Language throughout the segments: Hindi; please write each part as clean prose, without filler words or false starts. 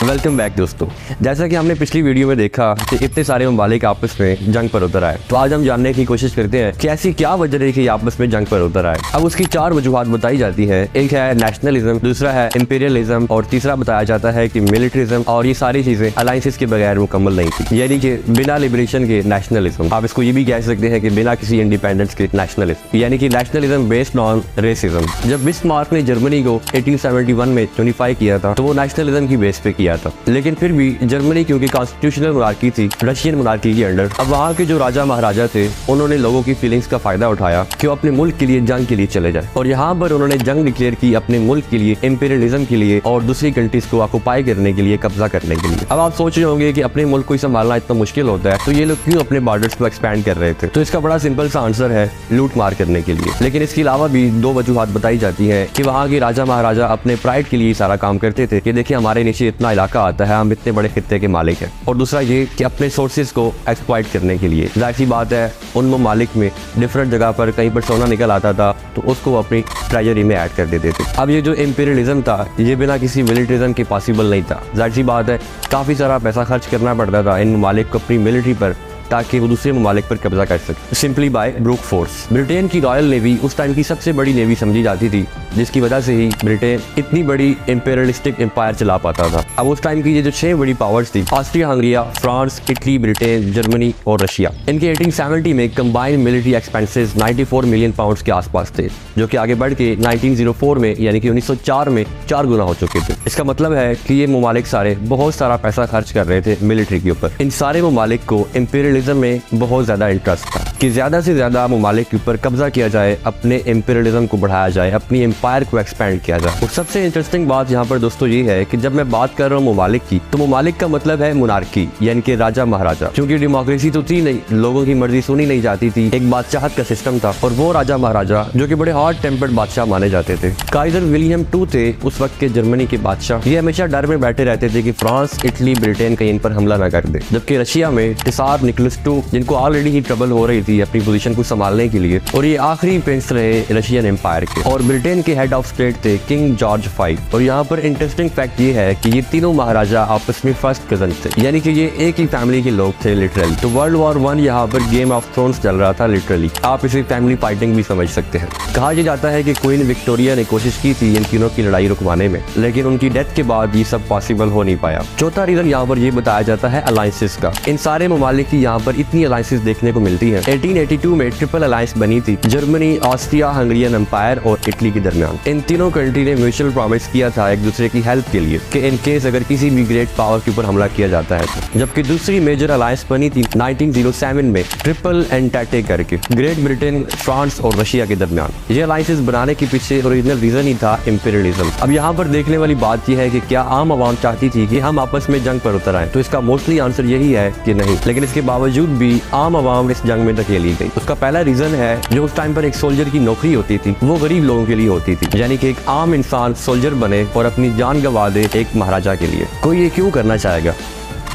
वेलकम बैक दोस्तों। जैसा कि हमने पिछली वीडियो में देखा कि इतने सारे ममालिक आपस में जंग पर उतर आए, तो आज हम जानने की कोशिश करते हैं कि ऐसी क्या वजह रही कि आपस में जंग पर उतर आए। अब उसकी 4 वजूहात बताई जाती है। एक है नेशनलिज्म, दूसरा है इंपीरियलिज्म और तीसरा बताया जाता है कि मिलिट्रिज्म। और ये सारी चीजें अलायंसेस के बगैर मुकम्मल नहीं थी, यानी कि बिना लिबरेशन के नेशनलिज्म। आप इसको ये भी कह सकते हैं कि बिना किसी इंडिपेंडेंस के नेशनलिज्म, यानी कि नेशनलिज्म बेस्ड ऑन रेसिज्म। जब बिस्मार्क ने जर्मनी को 1871 में यूनिफाई किया था तो वो नेशनलिज्म की बेस पे किया था, लेकिन फिर भी जर्मनी क्योंकि कॉन्स्टिट्यूशनल मोनार्की थी रशियन मोनार्की के अंडर, अब वहाँ के जो राजा महाराजा थे उन्होंने लोगों की फीलिंग्स का फायदा उठाया कि वो अपने मुल्क के लिए जंग के लिए चले जाए। और यहाँ पर उन्होंने जंग डिक्लेयर की अपने मुल्क के लिए, इंपीरियलिज्म के लिए और दूसरी कंट्रीज को ऑक्युपाई करने के लिए, कब्जा करने के लिए। अब आप सोच रहे होंगे कि अपने मुल्क को संभालना इतना मुश्किल होता है तो ये लोग क्यों अपने बॉर्डर्स को एक्सपैंड कर रहे थे। तो इसका बड़ा सिंपल सा आंसर है लूट मार करने के लिए। लेकिन इसके अलावा भी 2 वजूहात बताई जाती है कि वहाँ के राजा महाराजा अपने प्राइड के लिए सारा काम करते थे कि देखिए हमारे नीचे इतना इलाका आता है, हम इतने बड़े खित्ते के मालिक हैं। और दूसरा ये कि अपने सोर्सेज को एक्सप्लॉइट करने के लिए। जाहिर सी बात है उन ममालिक में डिफरेंट जगह पर कहीं पर सोना निकल आता था तो उसको अपनी ट्रेजरी में ऐड कर देते थे। अब ये जो इंपीरियलिज्म था ये बिना किसी मिलिट्रिज्म के पॉसिबल नहीं था। जाहिर सी बात है काफ़ी सारा पैसा खर्च करना पड़ता था इन ममालिक को अपनी मिलिट्री पर, ताकि वो दूसरे ममालिक पर कब्जा कर सके, simply by brute force. Britain की रॉयल नेवी उस टाइम की सबसे बड़ी नेवी समझी जाती थी, जिसकी वजह से ही ब्रिटेन इतनी बड़ी इंपीरियलिस्टिक एम्पायर चला पाता था। अब उस टाइम की ये जो 6 बड़ी पावर्स थी, Austria Hungary, France, Italy, Britain, Germany और रशिया, इनके 1870 में combined military expenses 94 million pounds के आसपास थे, जो कि आगे बढ़ के 1904 में यानी कि 1904 में 4 गुना हो चुके थे। इसका मतलब है कि ये ममालिक सारे बहुत सारा पैसा खर्च कर रहे थे मिलिट्री के ऊपर। इन सारे ममालिक को इंपीरियलिज्म में बहुत ज्यादा इंटरेस्ट था कि ज्यादा से ज्यादा ममालिक के ऊपर कब्जा किया जाए, अपने इंपीरियलिज्म को बढ़ाया जाए, अपनी एम्पायर को एक्सपेंड किया जाए। और सबसे इंटरेस्टिंग बात यहाँ पर दोस्तों ये है कि जब मैं बात कर रहा हूँ ममालिक की, तो ममालिक का मतलब है मोनार्की, यानी कि राजा महाराजा। क्योंकि डेमोक्रेसी तो थी नहीं, लोगों की मर्जी सुनी नहीं जाती थी, एक बादशाहत का सिस्टम था। और वो राजा महाराजा जो कि बड़े हॉट टेम्पर्ड बादशाह माने जाते थे। काइजर विलियम II थे उस वक्त के जर्मनी के बादशाह। ये हमेशा डर में बैठे रहते थे कि फ्रांस, इटली, ब्रिटेन कहीं इन पर हमला न कर दे। जबकि रशिया में टिसार निकोलस II, जिनको ऑलरेडी ही ट्रबल हो रही थी अपनी पोजीशन को संभालने के लिए, और ये आखिरी प्रिंस रहे रशियन एम्पायर के। और ब्रिटेन के हेड ऑफ स्टेट थे किंग जॉर्ज V। और यहाँ पर इंटरेस्टिंग फैक्ट ये है कि ये तीनों महाराजा आपस में फर्स्ट कजन थे, यानी कि ये एक ही फैमिली के लोग थे लिटरली। तो वर्ल्ड वॉर 1 यहाँ पर गेम ऑफ थ्रोन्स चल रहा था लिटरली। आप इसे फैमिली फाइटिंग भी समझ सकते हैं। कहा यह जाता है कि क्वीन विक्टोरिया ने कोशिश की थी इन तीनों की लड़ाई रुकवाने में, लेकिन उनकी डेथ के बाद ये सब पॉसिबल हो नहीं पाया। चौथा रीजन यहाँ पर ये बताया जाता है अलायंसेस का। इन सारे ममालिक की यहाँ पर इतनी अलायंसेस देखने को मिलती है। 1882 में ट्रिपल अलायंस बनी थी जर्मनी, ऑस्ट्रिया हंगरियन एम्पायर और इटली के दरमियान। इन तीनों कंट्री ने म्यूचुअल प्रॉमिस किया था एक दूसरे की हेल्प के लिए कि इन केस अगर किसी भी ग्रेट पावर के ऊपर हमला किया जाता है तो। जबकि दूसरी मेजर अलायंस बनी थी 1907 में ट्रिपल एंटेटे करके ग्रेट ब्रिटेन, फ्रांस और रशिया के दरमियान। ये अलायंसेस बनाने के पीछे ओरिजिनल रीजन ही था इंपीरियलिज्म। अब यहाँ पर देखने वाली बात यह है कि क्या आम आवाम चाहती थी कि हम आपस में जंग पर उतर आए, तो इसका मोस्टली आंसर यही है कि नहीं। लेकिन इसके बावजूद भी आम आवाम इस जंग में धकेली गई। उसका पहला रीजन है जो उस टाइम पर एक सोल्जर की नौकरी होती थी वो गरीब लोगों के लिए होती थी, यानी कि एक आम इंसान सोल्जर बने और अपनी जान गंवा दे एक महाराजा के लिए। कोई ये क्यों करना चाहेगा?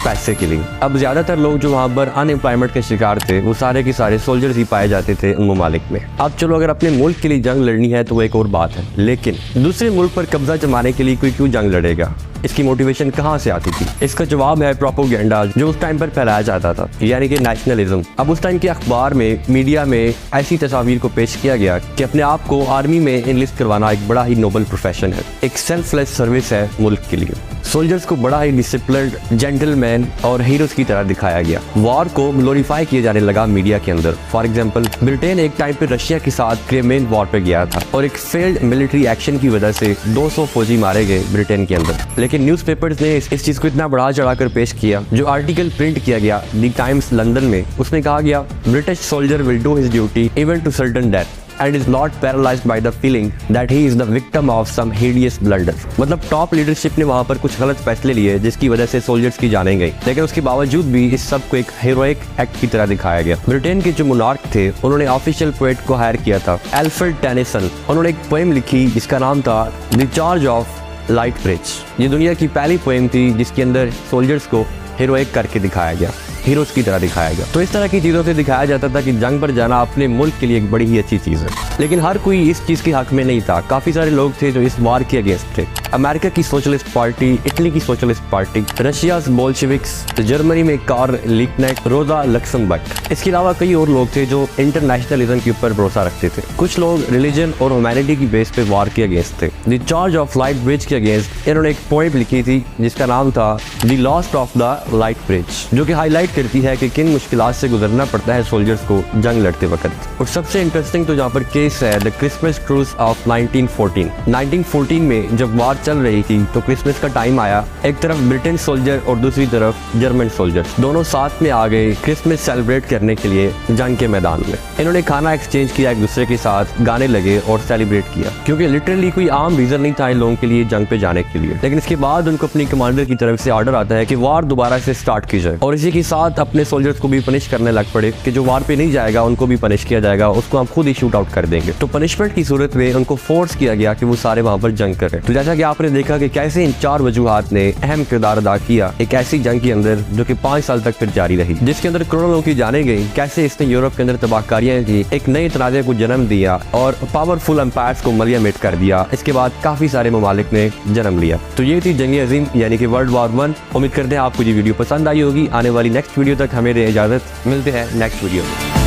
पैसे के लिए। अब ज्यादातर लोग जो वहाँ पर अनएम्प्लॉयमेंट के शिकार थे वो सारे के सारे सोल्जर्स ही पाए जाते थे उन ममालिक में। अब चलो अगर अपने मुल्क के लिए जंग लड़नी है तो वो एक और बात है, लेकिन दूसरे मुल्क पर कब्जा जमाने के लिए कोई क्यों जंग लड़ेगा? इसकी मोटिवेशन कहाँ से आती थी? इसका जवाब है प्रोपेगेंडा जो उस टाइम पर फैलाया जाता था, यानी कि नेशनलिज्म। अब उस टाइम के अखबार में, मीडिया में ऐसी तस्वीर को पेश किया गया कि अपने आप को आर्मी में इनलिस्ट करवाना एक बड़ा ही नोबल प्रोफेशन है, एक सेल्फलेस सर्विस है मुल्क के लिए। सोल्जर्स को बड़ा ही डिसिप्लिन्ड, जेंटलमैन और हीरोज की तरह दिखाया गया। वॉर को ग्लोरीफाई किया जाने लगा मीडिया के अंदर। फॉर एग्जांपल ब्रिटेन एक टाइम पे रशिया के साथ क्रिमियन वॉर पे गया था और एक फेल्ड मिलिट्री एक्शन की वजह से 200 फौजी मारे गए ब्रिटेन के अंदर। लेकिन न्यूज़पेपर्स ने इस चीज को इतना बढ़ा चढ़ाकर पेश किया। जो आर्टिकल प्रिंट किया गया द टाइम्स लंदन में, उसमें कहा गया British soldier will do his duty even to certain death and is not paralyzed by the feeling that he is the victim of some hideous blunder। मतलब टॉप लीडरशिप ने वहाँ पर कुछ गलत फैसले लिए जिसकी वजह से सोल्जर्स की जानें गई, लेकिन उसके बावजूद भी इस सब को एक हीरोइक एक्ट की तरह दिखाया गया। ब्रिटेन के जो मोनार्क थे उन्होंने ऑफिशियल पोएट को हायर किया था, एल्फ्रेड टेनिसन। उन्होंने एक पोएम लिखी जिसका नाम था the charge of light bridge. ये दुनिया की पहली पोएम थी जिसके अंदर सोल्जर्स को हीरोइक करके दिखाया गया, हीरोज की तरह दिखाया गया। तो इस तरह की चीज़ों से दिखाया जाता था कि जंग पर जाना अपने मुल्क के लिए एक बड़ी ही अच्छी चीज़ है। लेकिन हर कोई इस चीज़ के हक में नहीं था। काफ़ी सारे लोग थे जो इस वार के अगेंस्ट थे। अमेरिका की सोशलिस्ट पार्टी, इटली की socialist party, Russia Bolsheviks, Germany में कार्ल लिब्कनेcht, रोजा लक्समबर्ग। इसके अलावा कई और लोग थे जो इंटरनेशनलिज्म के ऊपर भरोसा रखते थे। कुछ लोग रिलीजन और ह्यूमैनिटी की बेस पे वार के अगेंस्ट थे। The charge of light bridge के अगेंस्ट इन्होंने एक पोएम लिखी थी जिसका नाम था the lost of the light bridge, जो कि हाईलाइट करती है कि किन मुश्किलात से गुजरना पड़ता है सोल्जर्स को जंग लड़ते वक्त। और सबसे इंटरेस्टिंग तो जहाँ पर केस है द क्रिसमस क्रूज ऑफ 1914। 1914 में जब वार चल रही थी तो क्रिसमस का टाइम आया, एक तरफ ब्रिटेन सोल्जर और दूसरी तरफ जर्मन सोल्जर दोनों साथ में आ गए क्रिसमस सेलिब्रेट करने के लिए जंग के मैदान में। इन्होंने खाना एक्सचेंज किया एक दूसरे के साथ, गाने लगे और सेलिब्रेट किया, क्योंकि लिटरली कोई आम रीजन नहीं था इन लोगों के लिए जंग पे जाने के लिए। लेकिन इसके बाद उनको अपनी कमांडर की तरफ से ऑर्डर आता है कि वार दोबारा से स्टार्ट की जाए, और इसी के साथ अपने सोल्जर्स को भी पनिश करने लग पड़े कि जो वार पे नहीं जाएगा उनको भी पनिश किया जाएगा, उसको हम खुद ही शूट आउट कर देंगे। तो पनिशमेंट की सूरत में उनको फोर्स किया गया कि वो सारे वहां पर जंग करें। तो जैसा कि आपने देखा कि कैसे इन 4 वजूहात ने अहम किरदार अदा किया एक ऐसी जंग के अंदर जो कि 5 साल तक फिर जारी रही, जिसके अंदर करोड़ों लोगों की जाने गई। कैसे इसने यूरोप के अंदर तबाहकारियां की, एक नए तनाज़े को जन्म दिया और पावरफुल एम्पायर्स को मलियामेट कर दिया। इसके बाद काफी सारे ममालिक ने जन्म लिया। तो ये थी जंग अजीम यानी कि वर्ल्ड वॉर 1। उम्मीद करते हैं आपको ये वीडियो पसंद आई होगी। आने वाली नेक्स्ट वीडियो तक हमें इजाजत, मिलते हैं नेक्स्ट वीडियो में।